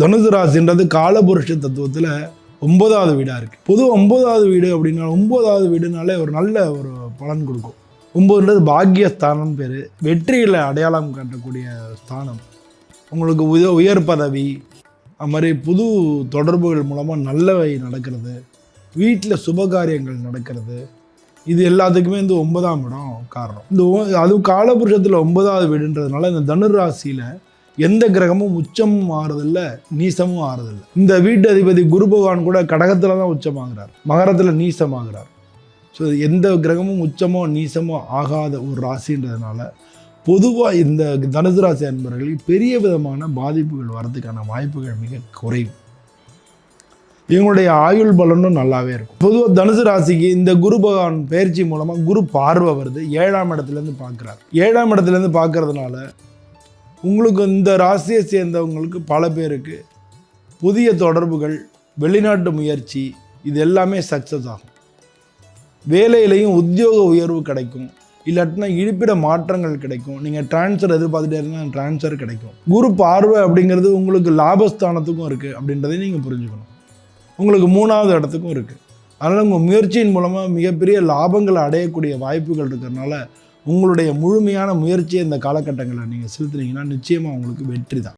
தனுசு ராசின்றது காலபுருஷ தத்துவத்தில் 9வது வீடாக இருக்குது. பொதுவாக 9வது வீடு அப்படின்னா 9வது வீடுனாலே ஒரு நல்ல ஒரு பலன் கொடுக்கும். 9ன்றது பாக்கியஸ்தானம் பேர், வெற்றிகளை அடையாளம் காட்டக்கூடிய ஸ்தானம். உங்களுக்கு உயர் பதவி, அது மாதிரி புது தொடர்புகள் மூலமாக நல்லவை நடக்கிறது, வீட்டில் சுபகாரியங்கள் நடக்கிறது, இது எல்லாத்துக்குமே இந்த 9ஆம் இடம் காரணம். அதுவும் காலபுருஷத்தில் 9வது வீடுன்றதுனால இந்த தனுர் ராசியில் எந்த கிரகமும் உச்சமும் ஆறுதில்ல, நீசமும் ஆறுதில்லை. இந்த வீட்டு அதிபதி குரு பகவான் கூட கடகத்தில் தான் உச்சமாகிறார், மகரத்தில் நீசமாகிறார். ஸோ எந்த கிரகமும் உச்சமோ நீசமோ ஆகாத ஒரு ராசின்றதுனால பொதுவாக இந்த தனுசு ராசி அன்பர்களுக்கு பெரிய விதமான பாதிப்புகள் வரதுக்கான வாய்ப்புகள் மிக குறைவு. இவங்களுடைய ஆயுள் பலனும் நல்லாவே இருக்கும். பொதுவாக தனுசு ராசிக்கு இந்த குரு பகவான் பயிற்சி மூலமாக குரு பார்வை வருது, 7ஆம் இடத்துலேருந்து பார்க்குறாரு. 7ஆம் இடத்துலேருந்து பார்க்கறதுனால உங்களுக்கு இந்த ராசியை சேர்ந்தவங்களுக்கு பல பேருக்கு புதிய தொடர்புகள், வெளிநாட்டு முயற்சி, இது எல்லாமே சக்ஸஸ் ஆகும். வேலையிலையும் உத்தியோக உயர்வு கிடைக்கும், இல்லாட்டினா இருப்பிட மாற்றங்கள் கிடைக்கும். நீங்கள் டிரான்ஸ்ஃபர் எதிர்பார்த்துட்டே இருந்தால் டிரான்ஸ்ஃபர் கிடைக்கும். குரு பார்வை அப்படிங்கிறது உங்களுக்கு லாபஸ்தானத்துக்கும் இருக்குது அப்படின்றதையும் நீங்கள் புரிஞ்சுக்கணும். உங்களுக்கு 3வது இடத்துக்கும் இருக்குது. அதனால் உங்கள் முயற்சியின் மூலமாக மிகப்பெரிய லாபங்களை அடையக்கூடிய வாய்ப்புகள் இருக்கிறதுனால உங்களுடைய முழுமையான முயற்சியை இந்த காலகட்டங்களில் நீங்கள் செலுத்துனீங்கன்னா நிச்சயமாக உங்களுக்கு வெற்றி தான்.